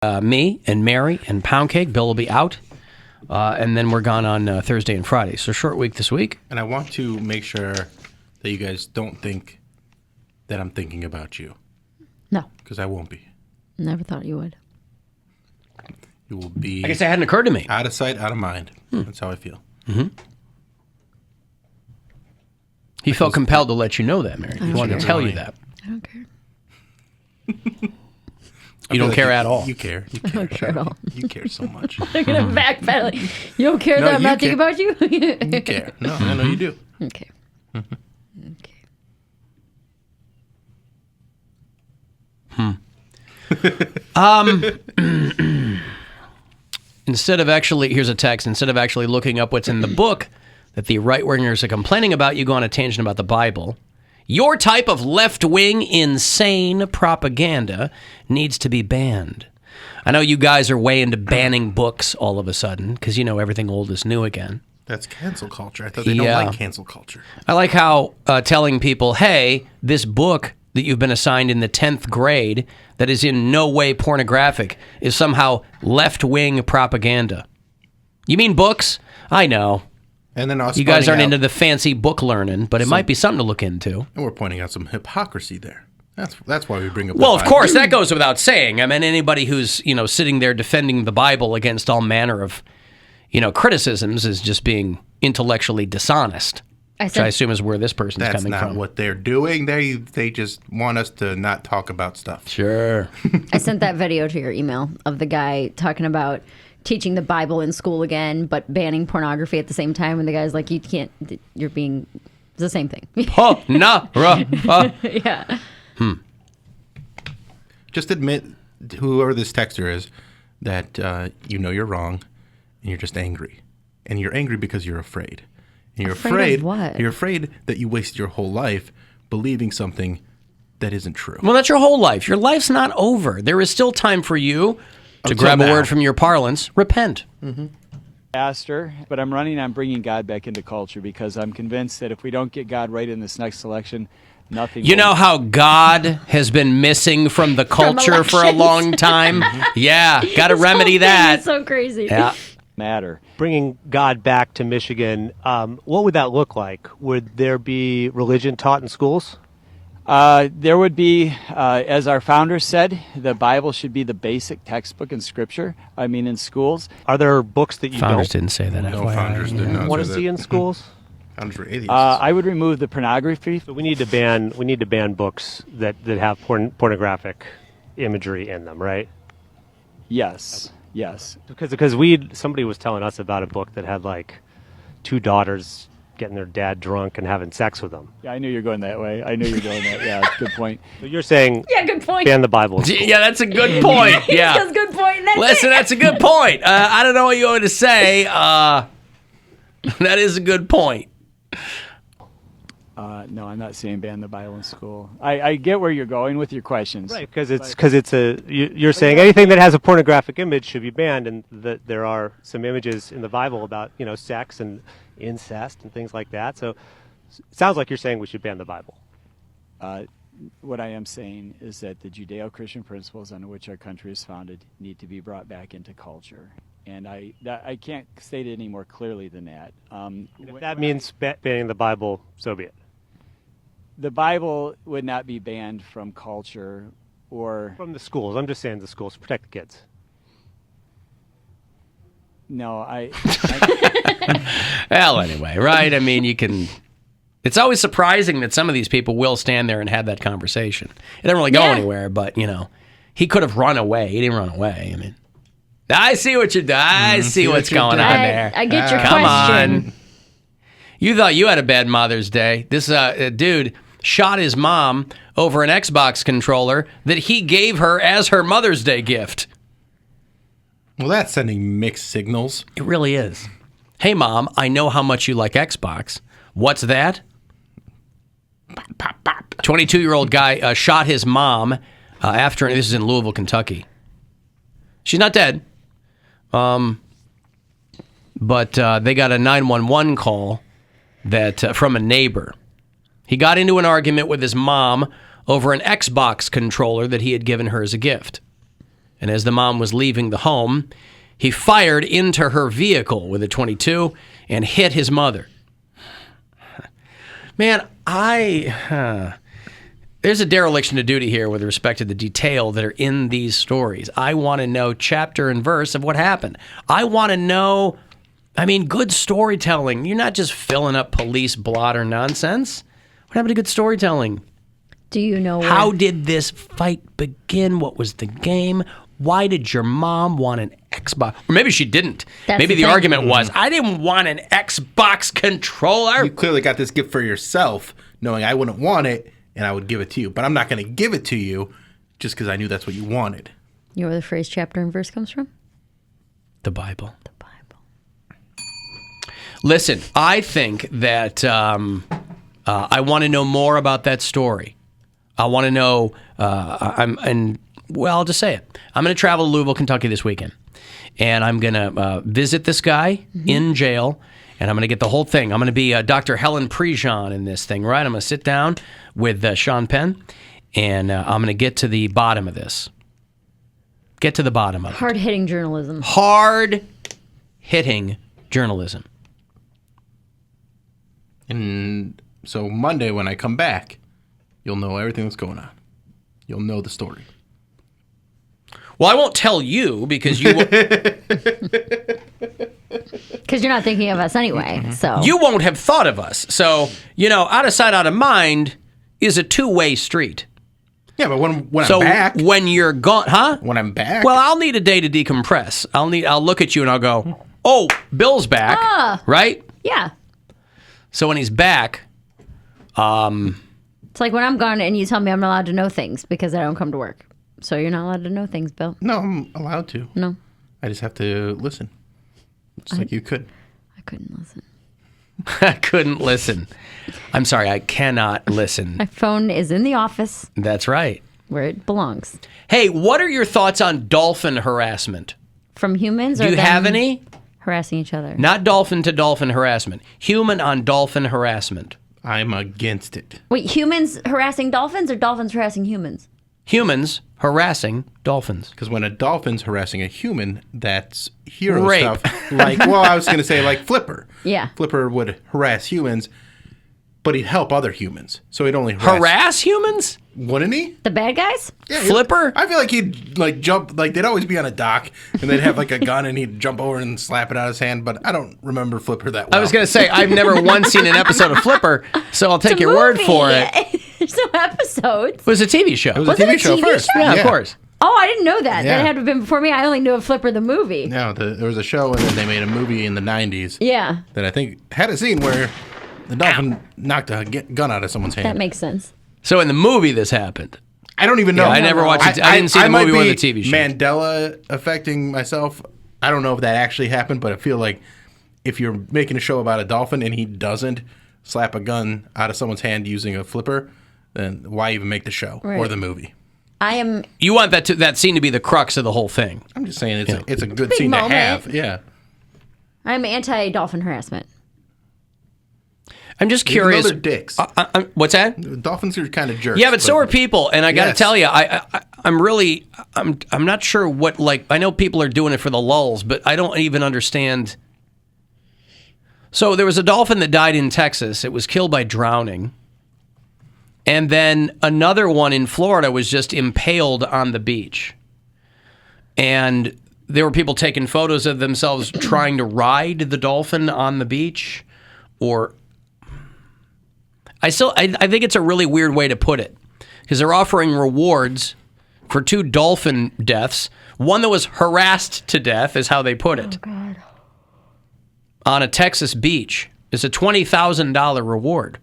me and Mary and Poundcake. Bill will be out. And then we're gone on Thursday and Friday. So short week this week. And I want to make sure that you guys don't think that I'm thinking about you. No. Because I won't be. Never thought you would. You will be... I guess that hadn't occurred to me. Out of sight, out of mind. That's how I feel. Mm-hmm. He felt compelled to let you know that, Mary. He wanted to tell you that. I don't care. You don't care at all. You care. You I don't care at all. You care so much. They're going to backpedal. You don't care that I'm not thinking about you? You care. No, I know you do. Okay. Instead of actually, here's a text, instead of actually looking up what's in the book that the right-wingers are complaining about, you go on a tangent about the Bible. Your type of left-wing insane propaganda needs to be banned. I know you guys are way into banning books all of a sudden because you know everything old is new again. That's cancel culture. I thought they don't like cancel culture. I like how telling people, hey, this book that you've been assigned in the 10th grade that is in no way pornographic is somehow left-wing propaganda. You mean books? I know. And then you guys aren't into the fancy book learning, but it might be something to look into. And we're pointing out some hypocrisy there. That's why we bring up. Well, of course, that goes without saying. I mean, anybody who's sitting there defending the Bible against all manner of criticisms is just being intellectually dishonest. Which I assume is where this person's coming from. That's not what they're doing. They just want us to not talk about stuff. Sure. I sent that video to your email of the guy talking about teaching the Bible in school again, but banning pornography at the same time. And the guy's like, you can't, you're being the same thing. Yeah. Just admit, whoever this texter is, that you're wrong and you're just angry. And you're angry because you're afraid. And you're afraid of what? You're afraid that you waste your whole life believing something that isn't true. Well, that's your whole life. Your life's not over. There is still time for you to grab a word from your parlance. Repent. Mm-hmm. Pastor, but I'm running on bringing God back into culture because I'm convinced that if we don't get God right in this next election, nothing. You know how God has been missing from the culture for a long time? Yeah, got to remedy that. It's so crazy. Yeah. Matter. Bringing God back to Michigan, what would that look like? Would there be religion taught in schools? There would be, as our founders said, the Bible should be the basic textbook in Scripture. I mean, in schools. Are there books that you Founders don't? didn't say that. No, founders did not want say to see in schools? Founders were atheists. I would remove the pornography. So we need to ban books that have pornographic imagery in them, right? Yes. Yes. Because somebody was telling us about a book that had like two daughters getting their dad drunk and having sex with them. Yeah, I knew you were going that way. I knew you were going that. Yeah, that's a good point. So you're saying good point. ban the Bible. Yeah, that's a good point. Yeah. That's a good point. That's a good point. I don't know what you want to say. That is a good point. No, I'm not saying ban the Bible in school. I get where you're going with your questions. Right, because you're saying anything that has a pornographic image should be banned, and that there are some images in the Bible about sex and incest and things like that. So it sounds like you're saying we should ban the Bible. What I am saying is that the Judeo-Christian principles on which our country is founded need to be brought back into culture. And I can't state it any more clearly than that. If that means banning the Bible, so be it. The Bible would not be banned from culture or... From the schools. I'm just saying the schools. Protect the kids. No, Well, anyway, right? I mean, you can... It's always surprising that some of these people will stand there and have that conversation. It doesn't really go anywhere, but, he could have run away. He didn't run away. I mean, I see what you're doing. I see what's going on there. I get your Come question. on. You thought you had a bad Mother's Day. This dude shot his mom over an Xbox controller that he gave her as her Mother's Day gift. Well, that's sending mixed signals. It really is. Hey, Mom, I know how much you like Xbox. What's that? 22-year-old guy shot his mom after, this is in Louisville, Kentucky. She's not dead. But they got a 911 call that from a neighbor. He got into an argument with his mom over an Xbox controller that he had given her as a gift. And as the mom was leaving the home, he fired into her vehicle with a .22 and hit his mother. Man, there's a dereliction of duty here with respect to the detail that are in these stories. I want to know chapter and verse of what happened. I want to know, good storytelling. You're not just filling up police blotter nonsense. What happened to good storytelling? Do you know how did this fight begin? What was the game? Why did your mom want an Xbox? Or maybe she didn't. Maybe the argument was, I didn't want an Xbox controller. You clearly got this gift for yourself, knowing I wouldn't want it, and I would give it to you. But I'm not going to give it to you just because I knew that's what you wanted. You know where the phrase chapter and verse comes from? The Bible. The Bible. Listen, I think that I want to know more about that story. I want to know, I'll just say it. I'm going to travel to Louisville, Kentucky this weekend. And I'm going to visit this guy in jail. And I'm going to get the whole thing. I'm going to be Dr. Helen Prejean in this thing, right? I'm going to sit down with Sean Penn. And I'm going to get to the bottom of this. Get to the bottom of it. Hard-hitting journalism. Hard-hitting journalism. And so Monday when I come back, you'll know everything that's going on. You'll know the story. Well, I won't tell you because you because you're not thinking of us anyway. So you won't have thought of us. So, out of sight, out of mind is a two-way street. Yeah, but when I'm back. When you're gone, huh? When I'm back. Well, I'll need a day to decompress. I'll look at you and I'll go, oh, Bill's back, right? Yeah. So when he's back, it's like when I'm gone and you tell me I'm not allowed to know things because I don't come to work. So you're not allowed to know things, Bill. No, I'm allowed to. No. I just have to listen. Just like you could. I couldn't listen. I couldn't listen. I'm sorry, I cannot listen. My phone is in the office. That's right. Where it belongs. Hey, what are your thoughts on dolphin harassment? From humans? Do you have any? Harassing each other. Not dolphin to dolphin harassment. Human on dolphin harassment. I'm against it. Wait, humans harassing dolphins or dolphins harassing humans? Humans harassing dolphins. Because when a dolphin's harassing a human, that's hero Rape. stuff. I was going to say like Flipper. Yeah. Flipper would harass humans, but he'd help other humans. So he'd only harass humans? Wouldn't he? The bad guys? Yeah, Flipper? I feel like he'd jump, they'd always be on a dock, and they'd have a gun, and he'd jump over and slap it out of his hand, but I don't remember Flipper that well. I was going to say, I've never once seen an episode of Flipper, so I'll take your word for it. There's no episodes. It was a TV show. It was a TV show first. Yeah, of course. Oh, I didn't know that. Yeah. That had to have been before me. I only knew of Flipper the movie. No, there was a show, and then they made a movie in the 90s. Yeah. That I think had a scene where the dolphin knocked a gun out of someone's hand. That makes sense. So in the movie, this happened. I don't even know. Yeah, I never watched it. I didn't see the movie or the TV show. Mandela affecting myself. I don't know if that actually happened, but I feel like if you're making a show about a dolphin and he doesn't slap a gun out of someone's hand using a flipper, then why even make the show or the movie? You want that scene to be the crux of the whole thing. I'm just saying it's a good scene moment. to have. Yeah. I'm anti-dolphin harassment. I'm just curious. They're dicks. What's that? Dolphins are kind of jerks. Yeah, but so are people, and I got to Yes. tell you, I'm not sure what I know people are doing it for the lulls, but I don't even understand. So there was a dolphin that died in Texas. It was killed by drowning, and then another one in Florida was just impaled on the beach, and there were people taking photos of themselves trying to ride the dolphin on the beach, or. I think it's a really weird way to put it because they're offering rewards for 2 dolphin deaths. One that was harassed to death is how they put it. Oh, God. On a Texas beach. It's a $20,000 reward.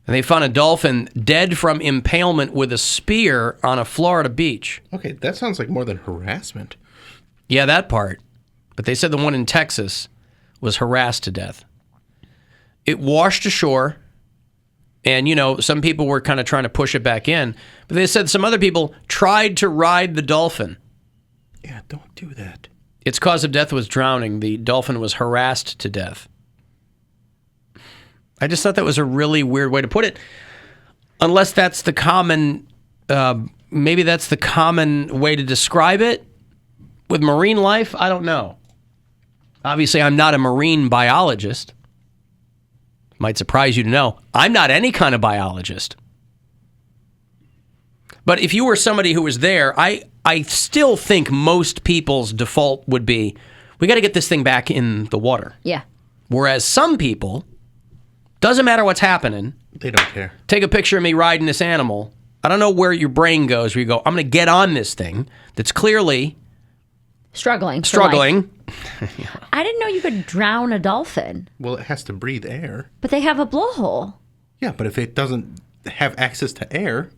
And they found a dolphin dead from impalement with a spear on a Florida beach. Okay, that sounds like more than harassment. Yeah, that part. But they said the one in Texas was harassed to death. It washed ashore, and, some people were kind of trying to push it back in. But they said some other people tried to ride the dolphin. Yeah, don't do that. Its cause of death was drowning. The dolphin was harassed to death. I just thought that was a really weird way to put it. Unless that's the common maybe that's the common way to describe it. With marine life, I don't know. Obviously, I'm not a marine biologist. Might surprise you to know I'm not any kind of biologist. But if you were somebody who was there, I still think most people's default would be, we got to get this thing back in the water. Yeah. Whereas some people, doesn't matter what's happening. They don't care. Take a picture of me riding this animal. I don't know where your brain goes where you go, I'm going to get on this thing that's clearly Struggling. I didn't know you could drown a dolphin. Well, it has to breathe air. But they have a blowhole. Yeah, but if it doesn't have access to air...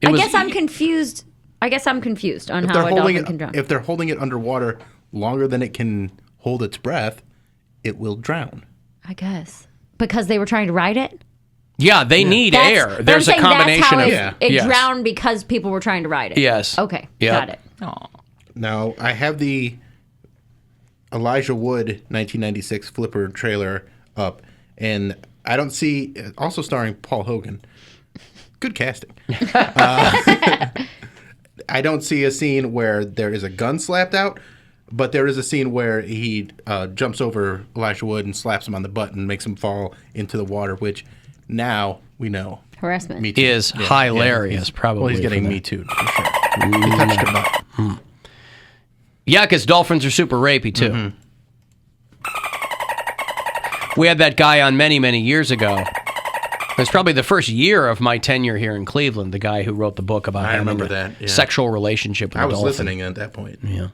I guess I'm confused on how a dolphin can drown. If they're holding it underwater longer than it can hold its breath, it will drown. I guess. Because they were trying to ride it? Yeah, they need air. There's a combination of... It drowned because people were trying to ride it. Yes. Okay, Yep. got it. Aww. Now, I have the Elijah Wood 1996 Flipper trailer up, and I don't see... Also starring Paul Hogan. Good casting. I don't see a scene where there is a gun slapped out, but there is a scene where he jumps over Elijah Wood and slaps him on the butt and makes him fall into the water, which now we know. Harassment. Me Too. Is hilarious, probably. Well, he's getting Me Too, for sure. He touched him up. Yeah, because dolphins are super rapey, too. Mm-hmm. We had that guy on many, many years ago. It was probably the first year of my tenure here in Cleveland, the guy who wrote the book about I having remember a that, yeah. sexual relationship with I a was dolphin. listening at that point. Yeah.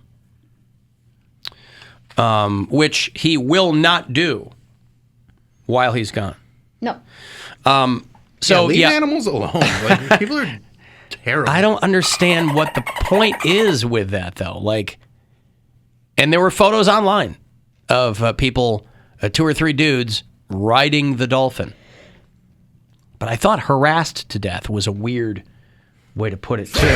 Which he will not do while he's gone. No. So leave animals alone. Like, people are terrible. I don't understand what the point is with that, though. Like, and there were photos online of people, 2 or 3 dudes, riding the dolphin. But I thought harassed to death was a weird way to put it, too.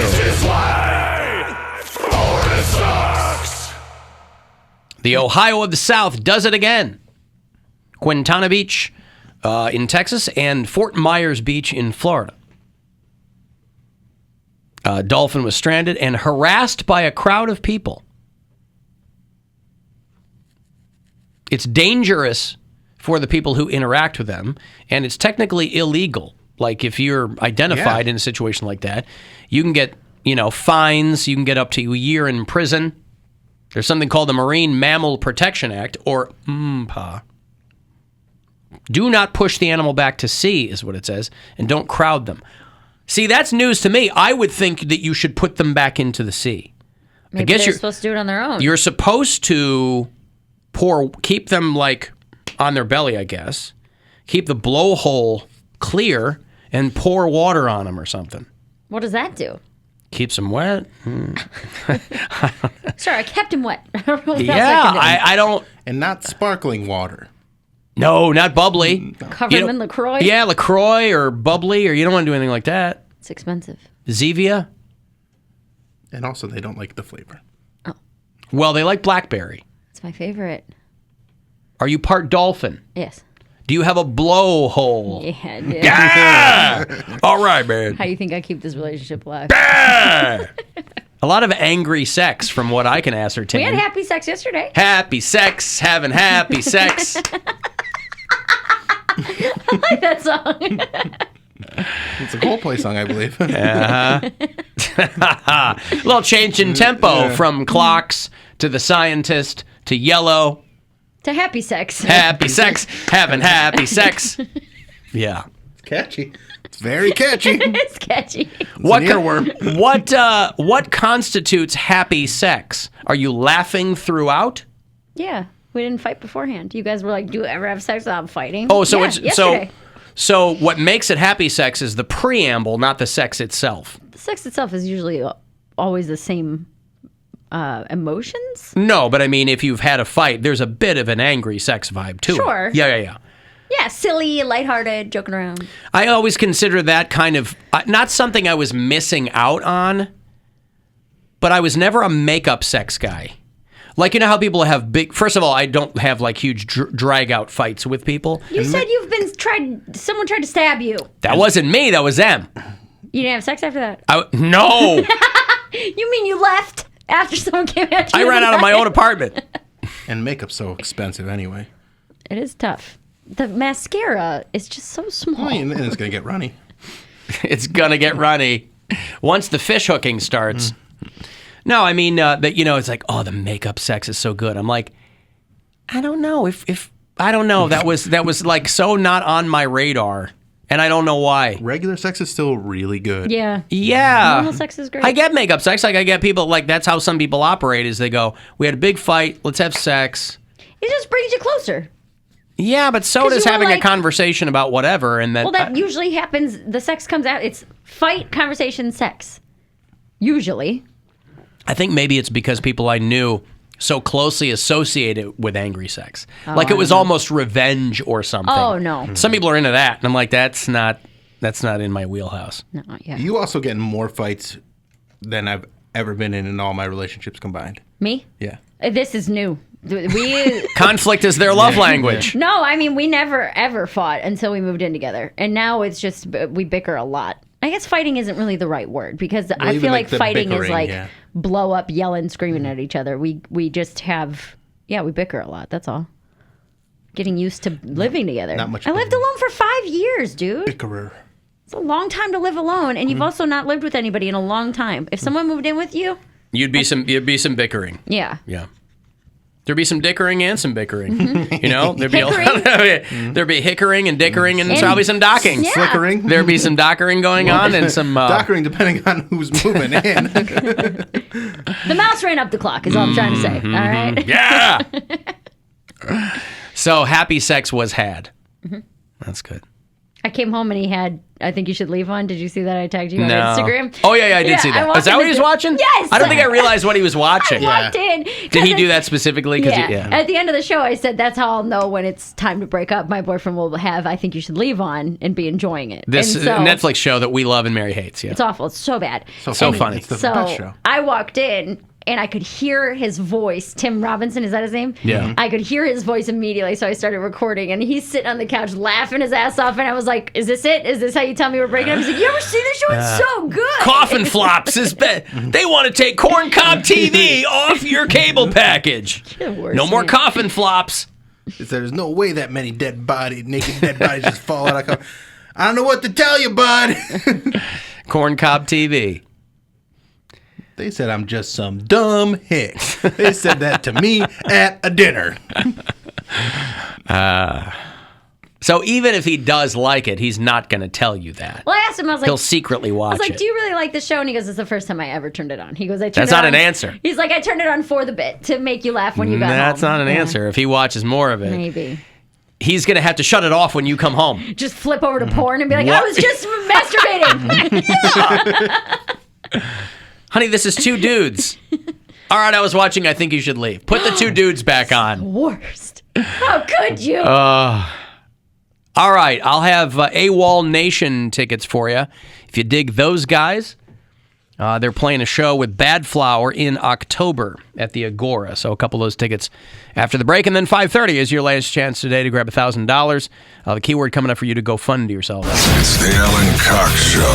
The Ohio of the South does it again. Quintana Beach in Texas and Fort Myers Beach in Florida. Dolphin was stranded and harassed by a crowd of people. It's dangerous for the people who interact with them, and it's technically illegal. Like, if you're identified in a situation like that, you can get, fines. You can get up to a year in prison. There's something called the Marine Mammal Protection Act, or MMPA. Do not push the animal back to sea, is what it says, and don't crowd them. See, that's news to me. I would think that you should put them back into the sea. Maybe they're supposed to do it on their own. You're supposed to keep them, on their belly, I guess. Keep the blowhole clear and pour water on them or something. What does that do? Keeps them wet. Sorry, I kept him wet. I don't know what else Yeah, I can do. I don't... And not sparkling water. No, not bubbly. Cover him in LaCroix? Yeah, LaCroix or bubbly, or you don't want to do anything like that. It's expensive. Zevia? And also, they don't like the flavor. Well, they like blackberry. It's my favorite. Are you part dolphin? Yes. Do you have a blowhole? Yeah, I do. Yeah! All right, man. How do you think I keep this relationship alive? A lot of angry sex, from what I can ascertain. We had happy sex yesterday. Happy sex, having happy sex. I like that song. It's a Coldplay song, I believe. A little change in tempo from Clocks to The Scientist to Yellow. To happy sex. Happy sex, having happy sex. Yeah. It's catchy. It's very catchy. It's catchy. What an earworm. What constitutes happy sex? Are you laughing throughout? Yeah. We didn't fight beforehand. You guys were like, do you ever have sex without fighting? Oh, so Yeah, it's yesterday. so what makes it happy sex is the preamble, not the sex itself. The sex itself is usually always the same emotions. No, but I mean, if you've had a fight, there's a bit of an angry sex vibe too. Sure. Yeah. Yeah, silly, lighthearted, joking around. I always consider that kind of not something I was missing out on, but I was never a makeup sex guy. Like, you know how people have big... First of all, I don't have, huge drag-out fights with people. You said someone tried to stab you. That wasn't me. That was them. You didn't have sex after that? No! You mean you left after someone came at you? I ran out of my own apartment. And makeup's so expensive anyway. It is tough. The mascara is just so small. And it's going to get runny. It's going to get runny once the fish hooking starts. No, I mean, it's like, oh, the makeup sex is so good. I'm like, I don't know. If I don't know. That was like so not on my radar. And I don't know why. Regular sex is still really good. Yeah. Yeah. Normal sex is great. I get makeup sex. Like, I get people, like, that's how some people operate is they go, we had a big fight. Let's have sex. It just brings you closer. Yeah, but so 'Cause does you were having a like- conversation about whatever. And Well, that usually happens. The sex comes out. It's fight, conversation, sex. Usually. I think maybe it's because people I knew so closely associated with angry sex. Like it was almost revenge or something. Oh, no. Some people are into that. And I'm like, that's not in my wheelhouse. No, yeah. You also get in more fights than I've ever been in all my relationships combined. Me? Yeah. This is new. We Conflict is their love language. No, I mean, we never ever fought until we moved in together. And now it's just, we bicker a lot. I guess fighting isn't really the right word because I even feel like like the fighting is bickering, like yeah. blow up, yelling, screaming at each other. We just have, we bicker a lot. That's all. Getting used to living together. not much I lived bickering. alone for 5 years, dude. Bickerer. It's a long time to live alone. And you've also not lived with anybody in a long time. If someone moved in with you, You'd be some bickering. yeah. Yeah. There'd be some dickering and some bickering. You know, there'd be Hickering. there'd be hickering and dickering and probably some docking. Yeah. Flickering. There'd be some dockering going on and some Dockering, depending on who's moving in. The mouse ran up the clock is all I'm trying to say. All right. Yeah. So happy sex was had. That's good. I came home and he had, I think you should leave on. Did you see that I tagged you on No. Instagram? Oh yeah, I did see that. walked Is that in what the he was door- watching? Yes. I don't think I realized what he was watching. I walked in. Did he do that specifically? 'Cause Yeah. At the end of the show, I said, that's how I'll know when it's time to break up. My boyfriend will have, I think you should leave on and be enjoying it. This And so, Netflix show that we love and Mary hates. Yeah. It's awful. It's so bad. So funny. It's the So best show. I walked in and I could hear his voice. Tim Robinson, is that his name? Yeah. I could hear his voice immediately, so I started recording. And he's sitting on the couch laughing his ass off. And I was like, is this it? Is this how you tell me we're breaking up? He's like, you ever see this show? It's so good. Coffin flops is they want to take corncob TV off your cable package. You're the worst, No more man. coffin flops. There's no way that many naked dead bodies just fall out of I don't know what to tell you, bud. Corncob TV. They said I'm just some dumb hick. They said that to me at a dinner. So even if he does like it, he's not going to tell you that. Well, I asked him, I was like, He'll secretly I watch was like, it. do you really like the show? And he goes, it's the first time I ever turned it on. He goes, I turned That's it not on. an answer. He's like, I turned it on for the bit to make you laugh when you got home. That's not an Yeah, answer. If he watches more of it, Maybe. he's going to have to shut it off when you come home. Just flip over to porn and be like, What? I was just masturbating. Honey, this is two dudes. All right, I was watching I Think You Should Leave. Put the two dudes back on. Worst. How could you? All right, I'll have AWOL Nation tickets for you. If you dig those guys, they're playing a show with Bad Flower in October at the Agora. So a couple of those tickets after the break. And then 5:30 is your last chance today to grab $1,000. The keyword coming up for you to go fund yourself. It's the Alan Cox Show.